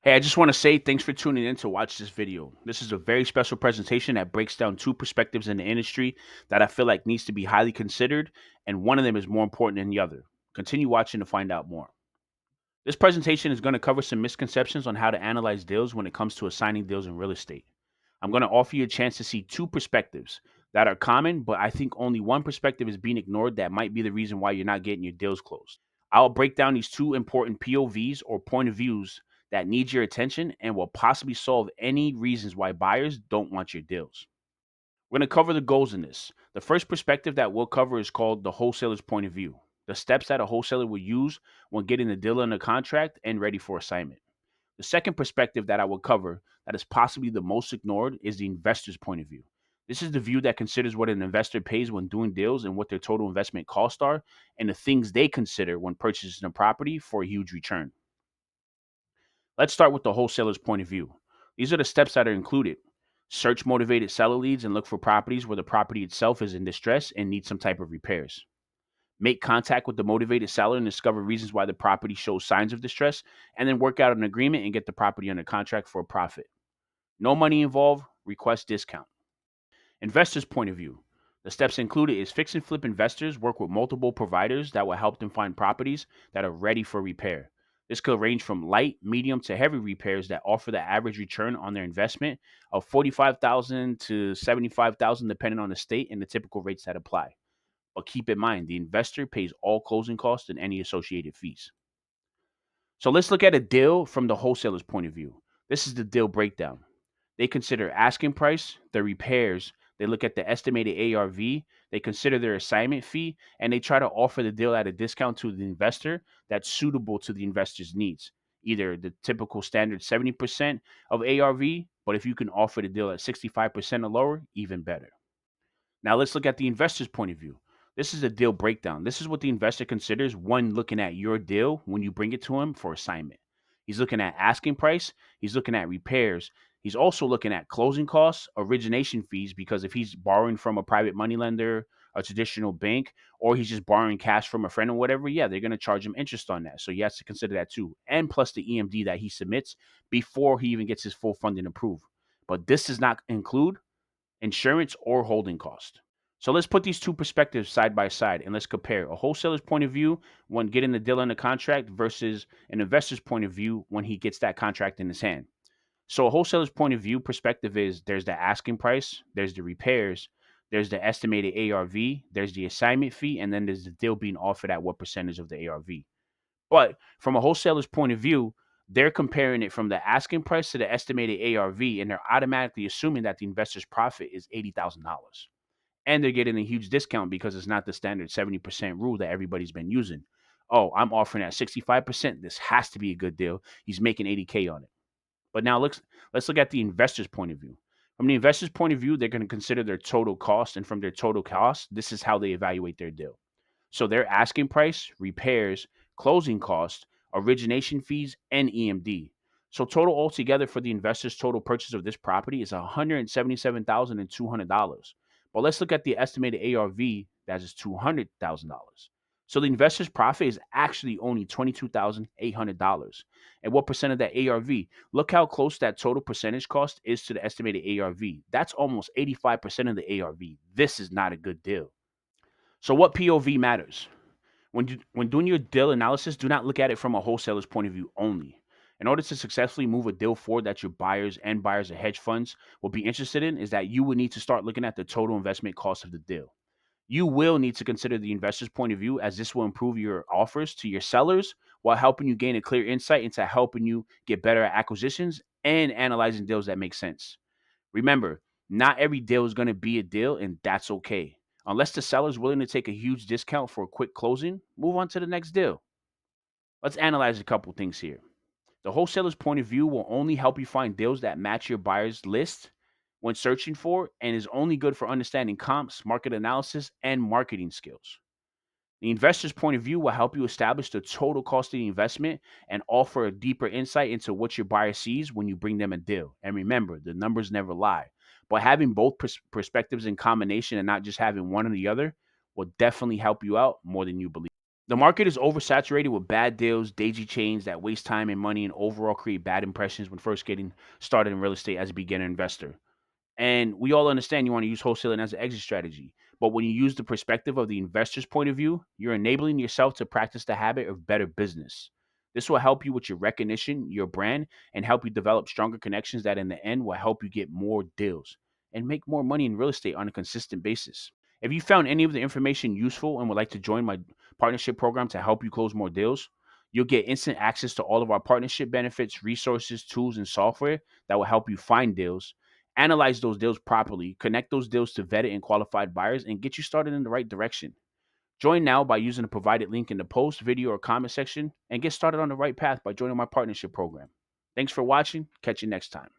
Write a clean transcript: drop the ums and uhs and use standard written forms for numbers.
Hey, I just want to say thanks for tuning in to watch this video. This is a very special presentation that breaks down two perspectives in the industry that I feel like needs to be highly considered, and one of them is more important than the other. Continue watching to find out more. This presentation is going to cover some misconceptions on how to analyze deals when it comes to assigning deals in real estate. I'm going to offer you a chance to see two perspectives that are common, but I think only one perspective is being ignored that might be the reason why you're not getting your deals closed. I'll break down these two important POVs or point of views that need your attention and will possibly solve any reasons why buyers don't want your deals. We're going to cover the goals in this. The first perspective that we'll cover is called the wholesaler's point of view, the steps that a wholesaler will use when getting the deal under contract and ready for assignment. The second perspective that I will cover that is possibly the most ignored is the investor's point of view. This is the view that considers what an investor pays when doing deals and what their total investment costs are, and the things they consider when purchasing a property for a huge return. Let's start with the wholesaler's point of view. These are the steps that are included. Search motivated seller leads and look for properties where the property itself is in distress and needs some type of repairs. Make contact with the motivated seller and discover reasons why the property shows signs of distress, and then work out an agreement and get the property under contract for a profit. No money involved, request discount. Investor's point of view. The steps included is fix and flip investors work with multiple providers that will help them find properties that are ready for repair. This could range from light, medium to heavy repairs that offer the average return on their investment of 45,000 to 75,000 depending on the state and the typical rates that apply. But keep in mind, the investor pays all closing costs and any associated fees. So let's look at a deal from the wholesaler's point of view. This is the deal breakdown. They consider asking price, the repairs, they look at the estimated ARV, they consider their assignment fee, and they try to offer the deal at a discount to the investor that's suitable to the investor's needs. Either the typical standard 70% of ARV, but if you can offer the deal at 65% or lower, even better. Now let's look at the investor's point of view. This is a deal breakdown. This is what the investor considers when looking at your deal when you bring it to him for assignment. He's looking at asking price, he's looking at repairs, he's also looking at closing costs, origination fees, because if he's borrowing from a private money lender, a traditional bank, or he's just borrowing cash from a friend or whatever, yeah, they're going to charge him interest on that. So he has to consider that too. And plus the EMD that he submits before he even gets his full funding approved. But this does not include insurance or holding cost. So let's put these two perspectives side by side and let's compare a wholesaler's point of view when getting the deal under contract versus an investor's point of view when he gets that contract in his hand. So a wholesaler's point of view perspective is there's the asking price, there's the repairs, there's the estimated ARV, there's the assignment fee, and then there's the deal being offered at what percentage of the ARV. But from a wholesaler's point of view, they're comparing it from the asking price to the estimated ARV, and they're automatically assuming that the investor's profit is $80,000. And they're getting a huge discount because it's not the standard 70% rule that everybody's been using. Oh, I'm offering at 65%. This has to be a good deal. He's making 80K on it. But now let's look at the investor's point of view. From the investor's point of view, they're going to consider their total cost, and from their total cost, this is how they evaluate their deal. So their asking price, repairs, closing costs, origination fees, and EMD. So total altogether for the investor's total purchase of this property is $177,200. But let's look at the estimated ARV, that is $200,000. So the investor's profit is actually only $22,800. And what percent of that ARV? Look how close that total percentage cost is to the estimated ARV. That's almost 85% of the ARV. This is not a good deal. So what POV matters? When doing your deal analysis, do not look at it from a wholesaler's point of view only. In order to successfully move a deal forward that your buyers and buyers of hedge funds will be interested in, is that you would need to start looking at the total investment cost of the deal. You will need to consider the investor's point of view, as this will improve your offers to your sellers while helping you gain a clear insight into helping you get better at acquisitions and analyzing deals that make sense. Remember, not every deal is going to be a deal, and that's okay. Unless the seller is willing to take a huge discount for a quick closing, move on to the next deal. Let's analyze a couple things here. The wholesaler's point of view will only help you find deals that match your buyer's list when searching for, and is only good for understanding comps, market analysis, and marketing skills. The investor's point of view will help you establish the total cost of the investment and offer a deeper insight into what your buyer sees when you bring them a deal. And remember, the numbers never lie. But having both perspectives in combination and not just having one or the other will definitely help you out more than you believe. The market is oversaturated with bad deals, daisy chains that waste time and money and overall create bad impressions when first getting started in real estate as a beginner investor. And we all understand you want to use wholesaling as an exit strategy. But when you use the perspective of the investor's point of view, you're enabling yourself to practice the habit of better business. This will help you with your recognition, your brand, and help you develop stronger connections that in the end will help you get more deals and make more money in real estate on a consistent basis. If you found any of the information useful and would like to join my partnership program to help you close more deals, you'll get instant access to all of our partnership benefits, resources, tools, and software that will help you find deals, analyze those deals properly, connect those deals to vetted and qualified buyers, and get you started in the right direction. Join now by using the provided link in the post, video, or comment section and get started on the right path by joining my partnership program. Thanks for watching. Catch you next time.